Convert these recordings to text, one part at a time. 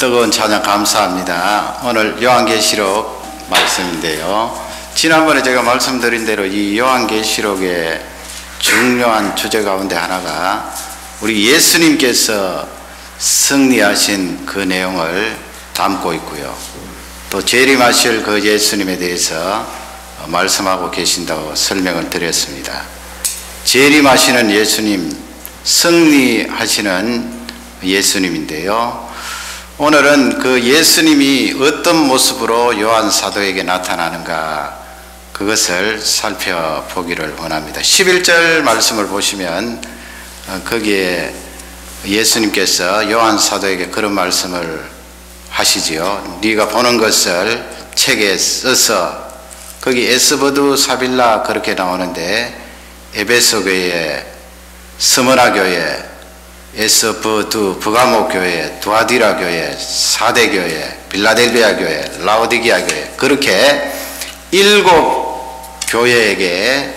뜨거운 찬양 감사합니다. 오늘 요한계시록 말씀인데요. 지난번에 제가 말씀드린 대로 이 요한계시록의 중요한 주제 가운데 하나가 우리 예수님께서 승리하신 그 내용을 담고 있고요. 또 재림하실 그 예수님에 대해서 말씀하고 계신다고 설명을 드렸습니다. 재림하시는 예수님, 승리하시는 예수님인데요. 오늘은 그 예수님이 어떤 모습으로 요한 사도에게 나타나는가, 그것을 살펴보기를 원합니다. 11절 말씀을 보시면 거기에 예수님께서 요한 사도에게 그런 말씀을 하시지요. 네가 보는 것을 책에 써서, 거기 에스보드 사빌라 그렇게 나오는데 에베소 교회, 스무나 교회, 에스보드 브가모 교회, 두아디라 교회, 사대 교회, 빌라델비아 교회, 라오디게아 교회, 그렇게 7 교회에게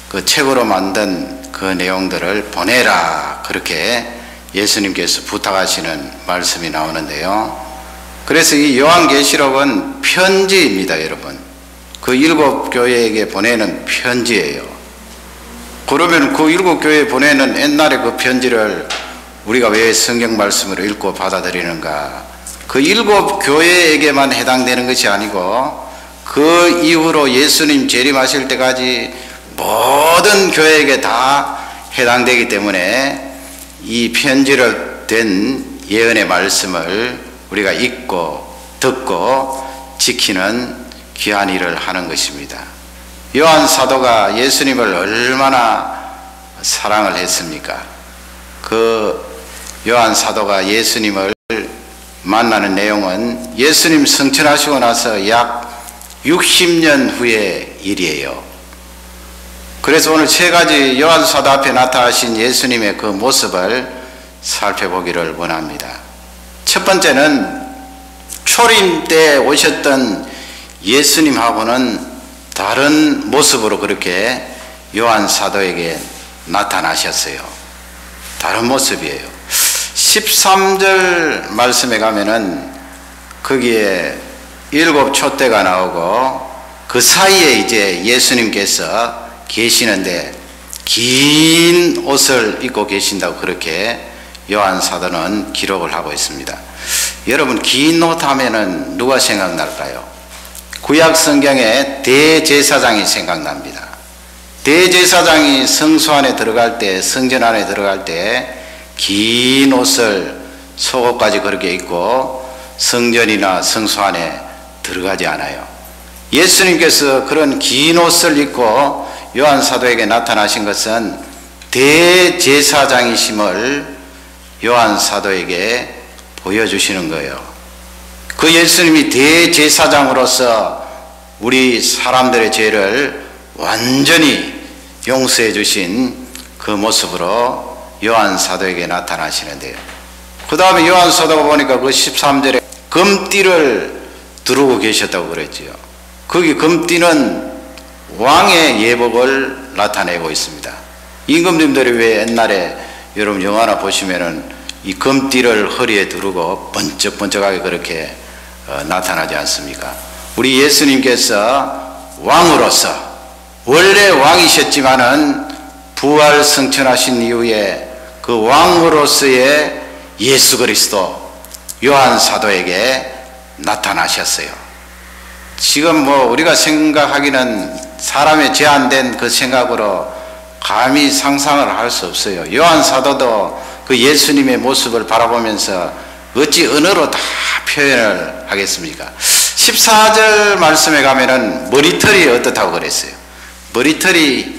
그 책으로 만든 그 내용들을 보내라, 그렇게 예수님께서 부탁하시는 말씀이 나오는데요. 그래서 이 요한계시록은 편지입니다, 여러분. 그 7 교회에게 보내는 편지예요. 그러면 그 7 교회에 보내는 옛날에 그 편지를 우리가 왜 성경 말씀으로 읽고 받아들이는가? 그 7 교회에게만 해당되는 것이 아니고 그 이후로 예수님 재림하실 때까지 모든 교회에게 다 해당되기 때문에 이 편지로 된 예언의 말씀을 우리가 읽고 듣고 지키는 귀한 일을 하는 것입니다. 요한 사도가 예수님을 얼마나 사랑을 했습니까? 그 요한 사도가 예수님을 만나는 내용은 예수님 승천하시고 나서 약 60년 후의 일이에요. 그래서 오늘 3가지 요한 사도 앞에 나타나신 예수님의 그 모습을 살펴보기를 원합니다. 첫 번째는 초림 때 오셨던 예수님하고는 다른 모습으로 그렇게 요한 사도에게 나타나셨어요. 다른 모습이에요. 13절 말씀에 가면은 거기에 7 촛대가 나오고 그 사이에 이제 예수님께서 계시는데 긴 옷을 입고 계신다고 그렇게 요한 사도는 기록을 하고 있습니다. 여러분, 긴 옷 하면은 누가 생각날까요? 구약 성경에 대제사장이 생각납니다. 대제사장이 성소 안에 들어갈 때, 성전 안에 들어갈 때 긴 옷을 속옷까지 그렇게 입고 성전이나 성소 안에 들어가지 않아요. 예수님께서 그런 긴 옷을 입고 요한 사도에게 나타나신 것은 대제사장이심을 요한 사도에게 보여주시는 거예요. 그 예수님이 대제사장으로서 우리 사람들의 죄를 완전히 용서해 주신 그 모습으로 요한 사도에게 나타나시는데요. 그 다음에 요한 사도가 보니까 그 13절에 금띠를 두르고 계셨다고 그랬지요. 거기 금띠는 왕의 예복을 나타내고 있습니다. 임금님들이 왜 옛날에 여러분 영화나 보시면은 이 금띠를 허리에 두르고 번쩍번쩍하게 그렇게 나타나지 않습니까? 우리 예수님께서 왕으로서, 원래 왕이셨지만은 부활 승천하신 이후에 그 왕으로서의 예수 그리스도 요한 사도에게 나타나셨어요. 지금 우리가 생각하기는 사람의 제한된 그 생각으로 감히 상상을 할 수 없어요. 요한 사도도 그 예수님의 모습을 바라보면서 어찌 언어로 다 표현을 하겠습니까? 14절 말씀에 가면은 머리털이 어떻다고 그랬어요? 머리털이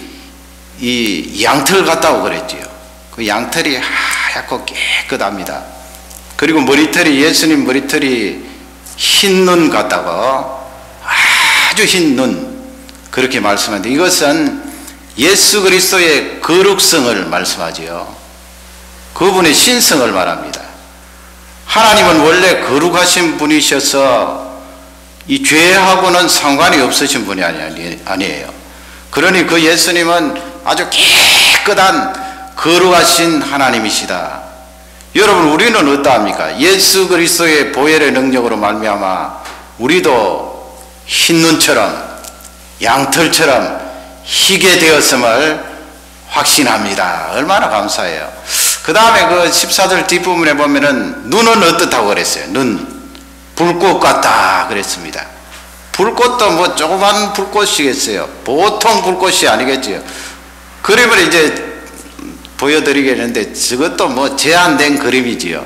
이 양털 같다고 그랬지요. 그 양털이 하얗고 깨끗합니다. 그리고 머리털이, 예수님 머리털이 흰 눈 같다고, 아주 흰 눈, 그렇게 말씀하는데 이것은 예수 그리스도의 거룩성을 말씀하지요. 그분의 신성을 말합니다. 하나님은 원래 거룩하신 분이셔서 이 죄하고는 상관이 없으신 분이 아니에요. 그러니 그 예수님은 아주 깨끗한 거룩하신 하나님이시다. 여러분, 우리는 어떠합니까? 예수 그리스도의 보혈의 능력으로 말미암아 우리도 흰 눈처럼 양털처럼 희게 되었음을 확신합니다. 얼마나 감사해요. 그 다음에 그 14절 뒷부분에 보면은 눈은 어떻다고 그랬어요? 눈 불꽃 같다 그랬습니다. 불꽃도 뭐 조그만 불꽃이겠어요. 보통 불꽃이 아니겠지요. 그림을 이제 보여드리겠는데 저것도 뭐 제한된 그림이지요.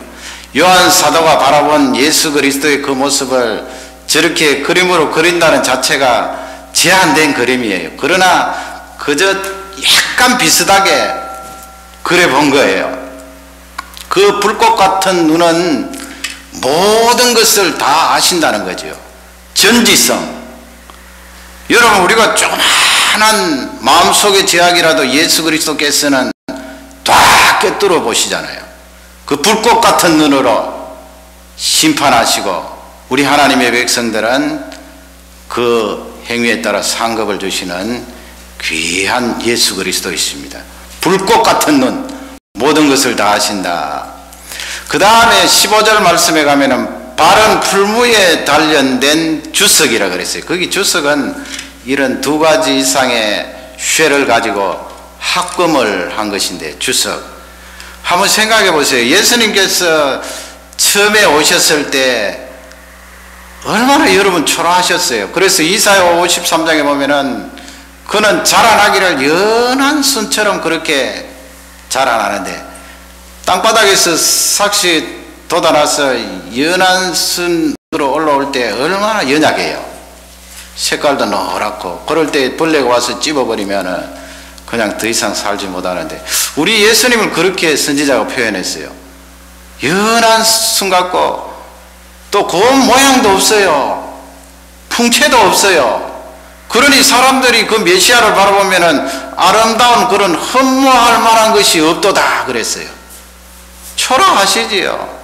요한 사도가 바라본 예수 그리스도의 그 모습을 저렇게 그림으로 그린다는 자체가 제한된 그림이에요. 그러나 그저 약간 비슷하게 그려본 거예요. 그 불꽃 같은 눈은 모든 것을 다 아신다는 거죠. 전지성. 여러분, 우리가 조그마한 마음속의 제약이라도 예수 그리스도께서는 다 꿰뚫어 보시잖아요. 그 불꽃 같은 눈으로 심판하시고 우리 하나님의 백성들은 그 행위에 따라 상급을 주시는 귀한 예수 그리스도이십니다. 불꽃 같은 눈, 모든 것을 다 아신다. 그 다음에 15절 말씀에 가면은 바른 풀무에 단련된 주석이라 그랬어요. 거기 주석은 이런 두 가지 이상의 쇠를 가지고 합금을 한 것인데, 주석. 한번 생각해 보세요. 예수님께서 처음에 오셨을 때 얼마나 여러분 초라하셨어요. 그래서 이사야 53장에 보면은 그는 자라나기를 연한 순처럼 그렇게 자라나는데, 땅바닥에서 삭시 돋아나서 연한 순으로 올라올 때 얼마나 연약해요. 색깔도 노랗고, 그럴 때 벌레가 와서 찝어버리면은 그냥 더 이상 살지 못하는데, 우리 예수님을 그렇게 선지자가 표현했어요. 연한 순 같고 또 고운 모양도 없어요. 풍채도 없어요. 그러니 사람들이 그 메시아를 바라보면은 아름다운 그런 흠모할 만한 것이 없도다 그랬어요. 초라하시지요.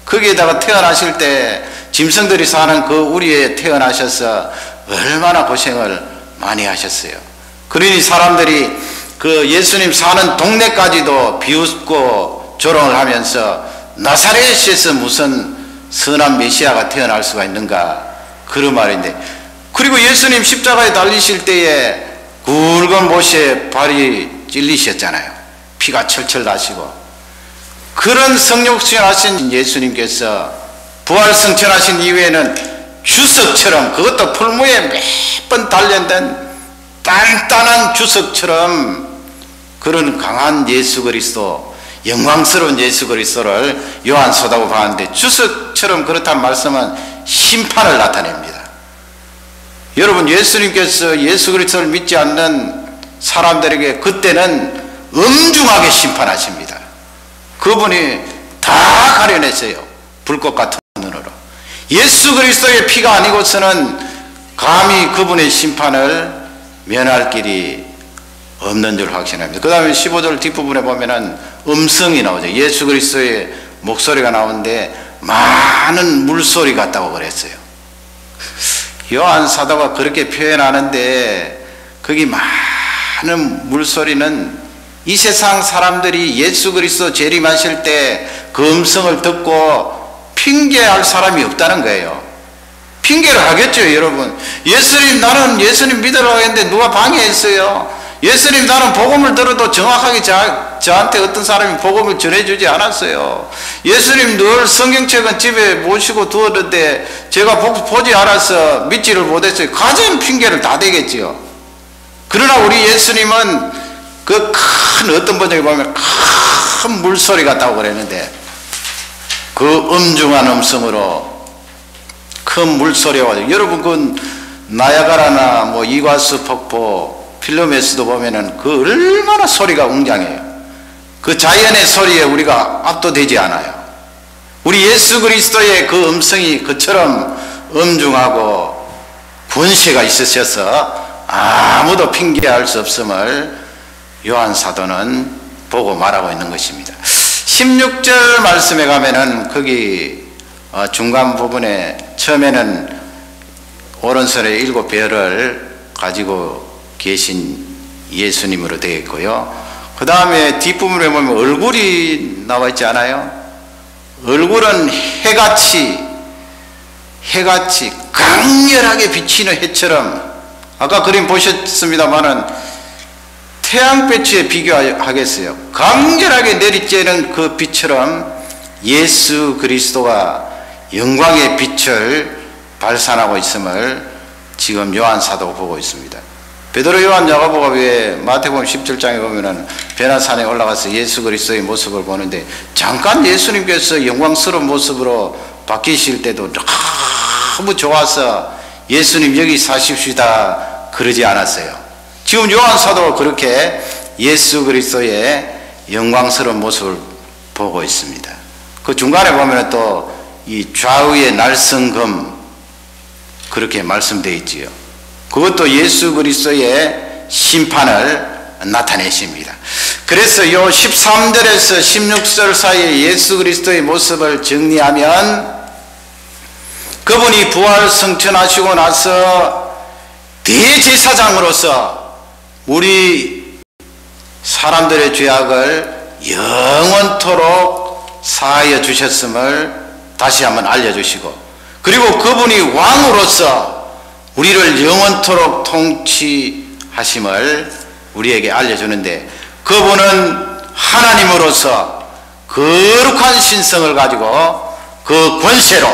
거기에다가 태어나실 때 짐승들이 사는 그 우리에 태어나셔서 얼마나 고생을 많이 하셨어요. 그러니 사람들이 그 예수님 사는 동네까지도 비웃고 조롱을 하면서 나사렛에서 무슨 선한 메시아가 태어날 수가 있는가, 그런 말인데, 그리고 예수님 십자가에 달리실 때에 굵은 못에 발이 찔리셨잖아요. 피가 철철 나시고. 그런 성육신하신 예수님께서 부활승천하신 이후에는 주석처럼, 그것도 풀무에 몇 번 단련된 단단한 주석처럼 그런 강한 예수 그리스도, 영광스러운 예수 그리스도를 요한 사도가 봤는데, 주석처럼 그렇다는 말씀은 심판을 나타냅니다. 여러분, 예수님께서 예수 그리스도를 믿지 않는 사람들에게 그때는 엄중하게 심판하십니다. 그분이 다 가려냈어요. 불꽃 같은 눈으로. 예수 그리스도의 피가 아니고서는 감히 그분의 심판을 면할 길이 없는 줄 확신합니다. 그 다음에 15절 뒷부분에 보면은 음성이 나오죠. 예수 그리스도의 목소리가 나오는데 많은 물소리 같다고 그랬어요. 요한 사도가 그렇게 표현하는데, 거기 많은 물소리는 이 세상 사람들이 예수 그리스도 재림하실 때 그 음성을 듣고 핑계할 사람이 없다는 거예요. 핑계를 하겠죠, 여러분. 예수님, 나는 예수님 믿으라고 했는데 누가 방해했어요? 예수님, 나는 복음을 들어도 정확하게 저한테 어떤 사람이 복음을 전해주지 않았어요. 예수님, 늘 성경책은 집에 모시고 두었는데 제가 보지 않아서 믿지를 못했어요. 가진 핑계를 다 대겠지요. 그러나 우리 예수님은 그 큰, 어떤 번역에 보면 큰 물소리 같다고 그랬는데, 그 엄중한 음성으로 큰 물소리가 와요. 여러분, 그 나야가라나 뭐 이과수 폭포, 필름에서도 보면은 그 얼마나 소리가 웅장해요. 그 자연의 소리에 우리가 압도되지 않아요. 우리 예수 그리스도의 그 음성이 그처럼 엄중하고 권세가 있으셔서 아무도 핑계할 수 없음을 요한 사도는 보고 말하고 있는 것입니다. 16절 말씀에 가면은 거기 중간 부분에 처음에는 오른손에 7별을 가지고 계신 예수님으로 되어 있고요. 그 다음에 뒷부분에 보면 얼굴이 나와 있지 않아요? 얼굴은 해같이 강렬하게 비치는 해처럼, 아까 그림 보셨습니다마는 태양빛에 비교하겠어요. 강렬하게 내리쬐는 그 빛처럼 예수 그리스도가 영광의 빛을 발산하고 있음을 지금 요한 사도가 보고 있습니다. 베드로, 요한, 야고보가 왜 마태복음 17장에 보면은 변화산에 올라가서 예수 그리스도의 모습을 보는데 잠깐 예수님께서 영광스러운 모습으로 바뀌실 때도 너무 좋아서 예수님 여기 사십시다 그러지 않았어요. 지금 요한 사도가 그렇게 예수 그리스도의 영광스러운 모습을 보고 있습니다. 그 중간에 보면은 또 이 좌우의 날성금 그렇게 말씀되어 있지요. 그것도 예수 그리스도의 심판을 나타내십니다. 그래서 요 13절에서 16절 사이에 예수 그리스도의 모습을 정리하면 그분이 부활 승천하시고 나서 대제사장으로서 우리 사람들의 죄악을 영원토록 사하여 주셨음을 다시 한번 알려주시고, 그리고 그분이 왕으로서 우리를 영원토록 통치하심을 우리에게 알려주는데, 그분은 하나님으로서 거룩한 신성을 가지고 그 권세로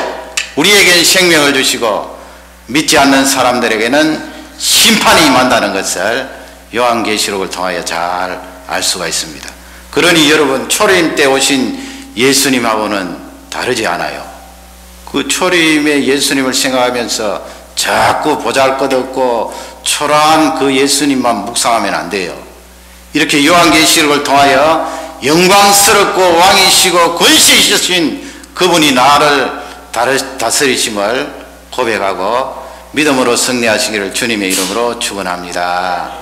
우리에게는 생명을 주시고 믿지 않는 사람들에게는 심판이 임한다는 것을 요한계시록을 통하여 잘 알 수가 있습니다. 그러니 여러분, 초림 때 오신 예수님하고는 다르지 않아요. 그 초림의 예수님을 생각하면서 자꾸 보잘것없고 초라한 그 예수님만 묵상하면 안 돼요. 이렇게 요한계시록을 통하여 영광스럽고 왕이시고 권세이신 그분이 나를 다스리심을 고백하고 믿음으로 승리하시기를 주님의 이름으로 축원합니다.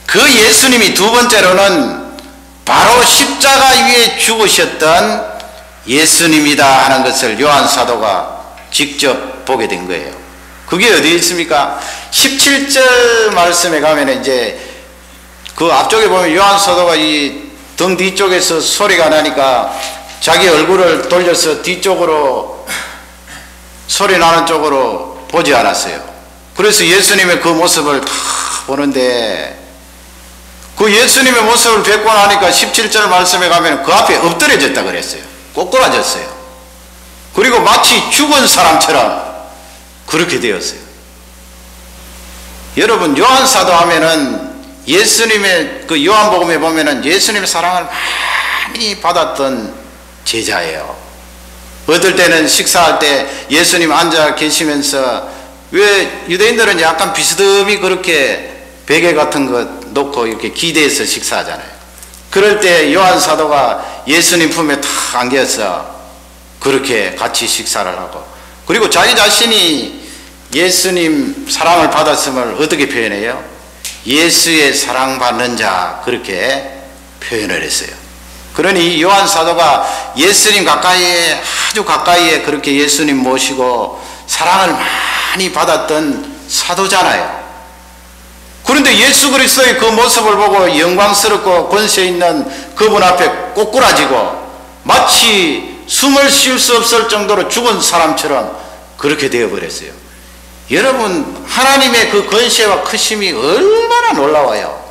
그 예수님이 두 번째로는 바로 십자가 위에 죽으셨던 예수님이다 하는 것을 요한 사도가 직접 보게 된 거예요. 그게 어디에 있습니까? 17절 말씀에 가면 이제 그 앞쪽에 보면 요한 사도가 이 등 뒤쪽에서 소리가 나니까 자기 얼굴을 돌려서 뒤쪽으로, 소리 나는 쪽으로 보지 않았어요. 그래서 예수님의 그 모습을 다 보는데, 그 예수님의 모습을 뵙고 나니까 17절 말씀에 가면 그 앞에 엎드려졌다 그랬어요. 꼬꾸라졌어요. 그리고 마치 죽은 사람처럼 그렇게 되었어요. 여러분, 요한 사도 하면은 예수님의 그 요한복음에 보면은 예수님의 사랑을 많이 받았던 제자예요. 어떨 때는 식사할 때 예수님 앉아 계시면서, 왜 유대인들은 약간 비스듬히 그렇게 베개 같은 거 놓고 이렇게 기대해서 식사하잖아요. 그럴 때 요한 사도가 예수님 품에 탁 안겨서 그렇게 같이 식사를 하고, 그리고 자기 자신이 예수님 사랑을 받았음을 어떻게 표현해요? 예수의 사랑받는 자, 그렇게 표현을 했어요. 그러니 요한 사도가 예수님 가까이에, 아주 가까이에 그렇게 예수님 모시고 사랑을 많이 받았던 사도잖아요. 그런데 예수 그리스도의 그 모습을 보고 영광스럽고 권세 있는 그분 앞에 꼬꾸라지고 마치 숨을 쉴 수 없을 정도로 죽은 사람처럼 그렇게 되어버렸어요. 여러분, 하나님의 그 권세와 크심이 얼마나 놀라워요.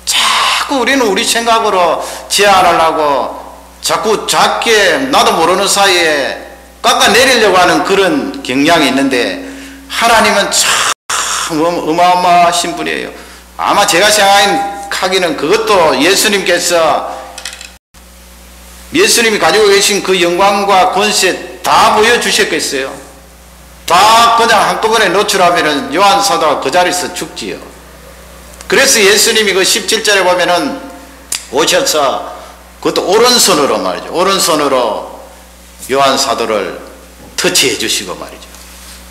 자꾸 우리는 우리 생각으로 제한하려고 자꾸 작게 나도 모르는 사이에 깎아내리려고 하는 그런 경향이 있는데, 하나님은 참 어마어마하신 분이에요. 아마 제가 생각하기는 그것도 예수님이 가지고 계신 그 영광과 권세 다 보여주셨겠어요. 다 그냥 한꺼번에 노출하면은 요한 사도가 그 자리에서 죽지요. 그래서 예수님이 그 17절에 보면은 오셔서, 그것도 오른손으로 말이죠, 오른손으로 요한 사도를 터치해 주시고 말이죠.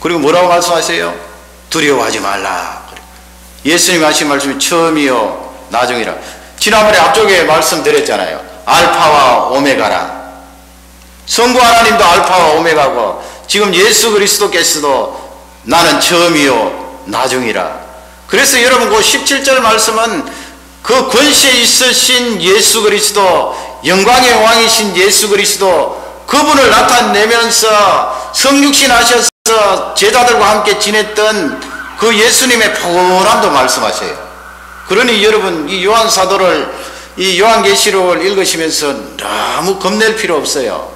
그리고 뭐라고 말씀하세요? 두려워하지 말라. 예수님이 하신 말씀이 처음이요 나중이라. 지난번에 앞쪽에 말씀드렸잖아요. 알파와 오메가라. 성부 하나님도 알파와 오메가고, 지금 예수 그리스도께서도 나는 처음이요 나중이라. 그래서 여러분, 그 17절 말씀은 그 권세 있으신 예수 그리스도, 영광의 왕이신 예수 그리스도, 그분을 나타내면서 성육신 하셔서 제자들과 함께 지냈던 그 예수님의 포근함도 말씀하세요. 그러니 여러분 이 요한 사도를 이 요한계시록을 읽으시면서 너무 겁낼 필요 없어요.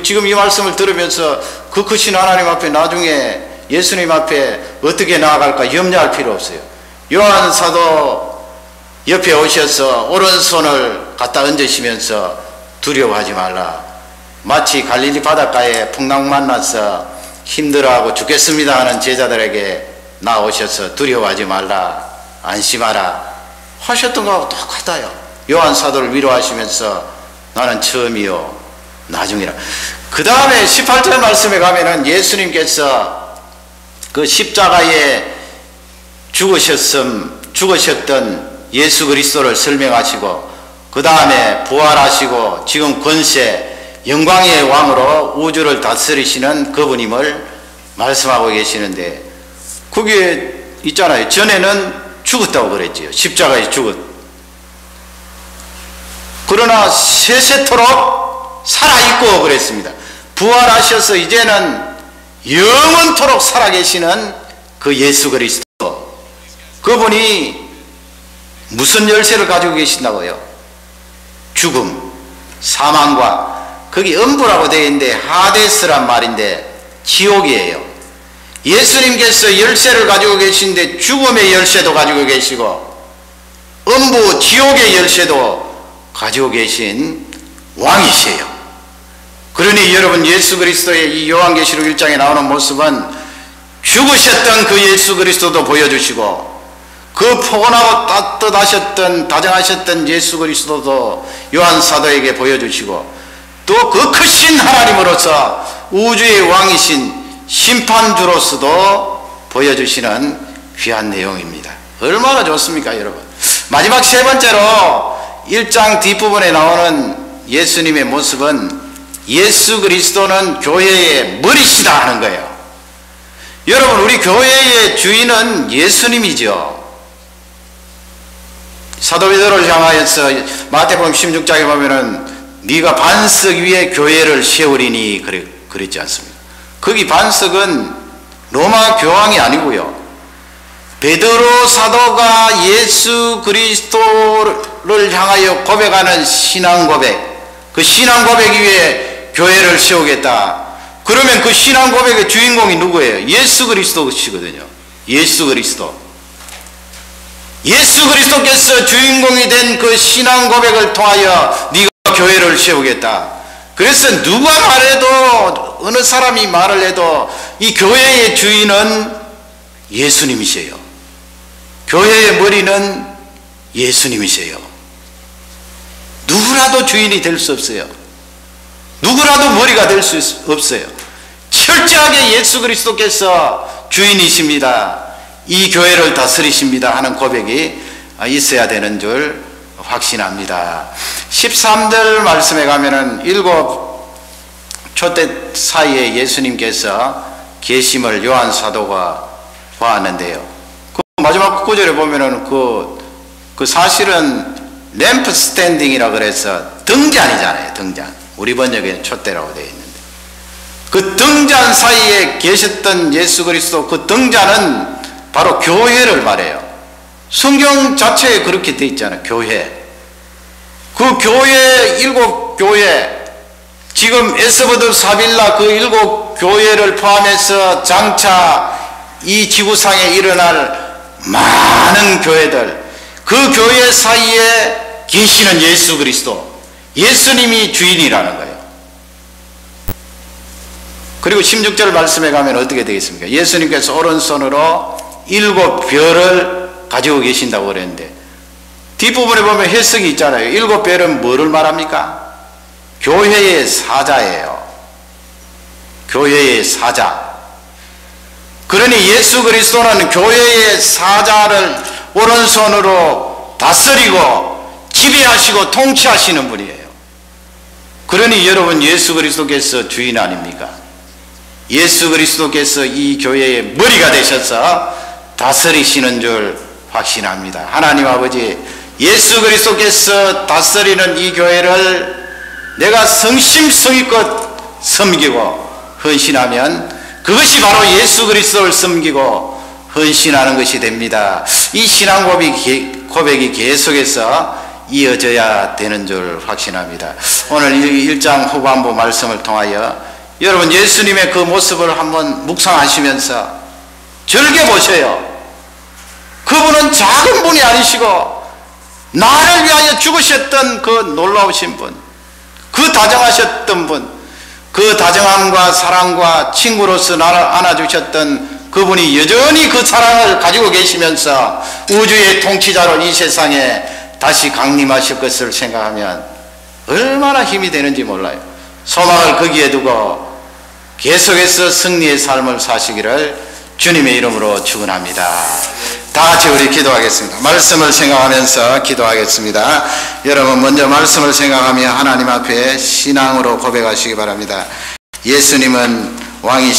지금 이 말씀을 들으면서 그 크신 하나님 앞에 나중에 예수님 앞에 어떻게 나아갈까 염려할 필요 없어요. 요한 사도 옆에 오셔서 오른손을 갖다 얹으시면서 두려워하지 말라. 마치 갈릴리 바닷가에 풍랑 만나서 힘들어하고 죽겠습니다 하는 제자들에게 나오셔서 두려워하지 말라, 안심하라 하셨던 거하고 똑같아요. 요한 사도를 위로하시면서 나는 처음이요 나중이라. 그 다음에 18절 말씀에 가면은 예수님께서 그 십자가에 죽으셨던 예수 그리스도를 설명하시고 그 다음에 부활하시고 지금 권세 영광의 왕으로 우주를 다스리시는 그분임을 말씀하고 계시는데, 거기에 있잖아요. 전에는 죽었다고 그랬지요. 십자가에 그러나 세세토록 살아있고 그랬습니다. 부활하셔서 이제는 영원토록 살아계시는 그 예수 그리스도, 그분이 무슨 열쇠를 가지고 계신다고요? 죽음, 사망과, 거기 음부라고 되어 있는데 하데스란 말인데 지옥이에요. 예수님께서 열쇠를 가지고 계신데 죽음의 열쇠도 가지고 계시고 음부 지옥의 열쇠도 가지고 계신 왕이세요. 그러니 여러분 예수 그리스도의 이 요한계시록 1장에 나오는 모습은 죽으셨던 그 예수 그리스도도 보여주시고 그 포근하고 따뜻하셨던 다정하셨던 예수 그리스도도 요한 사도에게 보여주시고 또 그 크신 하나님으로서 우주의 왕이신 심판주로서도 보여주시는 귀한 내용입니다. 얼마나 좋습니까 여러분. 마지막 세 번째로 1장 뒷부분에 나오는 예수님의 모습은 예수 그리스도는 교회의 머리시다 하는 거예요. 여러분 우리 교회의 주인은 예수님이죠. 사도 베드로를 향하여서 마태복음 16장에 보면은 네가 반석 위에 교회를 세우리니 그랬지 않습니까? 거기 반석은 로마 교황이 아니고요, 베드로 사도가 예수 그리스도를 향하여 고백하는 신앙 고백, 그 신앙 고백 위에 교회를 세우겠다. 그러면 그 신앙 고백의 주인공이 누구예요? 예수 그리스도시거든요. 예수 그리스도께서 주인공이 된 그 신앙 고백을 통하여 네가 교회를 세우겠다. 그래서 누가 말해도 어느 사람이 말을 해도 이 교회의 주인은 예수님이세요. 교회의 머리는 예수님이세요. 누구라도 주인이 될 수 없어요. 누구라도 머리가 될 수 없어요. 철저하게 예수 그리스도께서 주인이십니다, 이 교회를 다스리십니다 하는 고백이 있어야 되는 줄 확신합니다. 13절 말씀에 가면은 7 초대 사이에 예수님께서 계심을 요한 사도가 보았는데요. 그 마지막 구절에 보면은 그 사실은 램프 스탠딩이라 그래서 등잔이잖아요. 등잔. 우리 번역에 촛대라고 되어 있는데 그 등잔 사이에 계셨던 예수 그리스도, 그 등잔은 바로 교회를 말해요. 성경 자체에 그렇게 되어 있잖아요. 교회. 그 교회 7 교회, 지금 에스버드 사빌라 그 7 교회를 포함해서 장차 이 지구상에 일어날 많은 교회들, 그 교회 사이에 계시는 예수 그리스도, 예수님이 주인이라는 거예요. 그리고 16절 말씀에 가면 어떻게 되겠습니까? 예수님께서 오른손으로 7 별을 가지고 계신다고 그랬는데 뒷부분에 보면 해석이 있잖아요. 7 별은 뭐를 말합니까? 교회의 사자예요. 교회의 사자. 그러니 예수 그리스도는 교회의 사자를 오른손으로 다스리고 지배하시고 통치하시는 분이에요. 그러니 여러분 예수 그리스도께서 주인 아닙니까? 예수 그리스도께서 이 교회의 머리가 되셔서 다스리시는 줄 확신합니다. 하나님 아버지, 예수 그리스도께서 다스리는 이 교회를 내가 성심성의껏 섬기고 헌신하면 그것이 바로 예수 그리스도를 섬기고 헌신하는 것이 됩니다. 이 신앙 고백이 계속해서 이어져야 되는 줄 확신합니다. 오늘 1장 후반부 말씀을 통하여 여러분 예수님의 그 모습을 한번 묵상하시면서 즐겨보세요. 그분은 작은 분이 아니시고 나를 위하여 죽으셨던 그 놀라우신 분, 그 다정하셨던 분, 그 다정함과 사랑과 친구로서 나를 안아주셨던 그분이 여전히 그 사랑을 가지고 계시면서 우주의 통치자로 이 세상에 다시 강림하실 것을 생각하면 얼마나 힘이 되는지 몰라요. 소망을 거기에 두고 계속해서 승리의 삶을 사시기를 주님의 이름으로 축원합니다. 다 같이 우리 기도하겠습니다. 말씀을 생각하면서 기도하겠습니다. 여러분 먼저 말씀을 생각하며 하나님 앞에 신앙으로 고백하시기 바랍니다. 예수님은 왕이시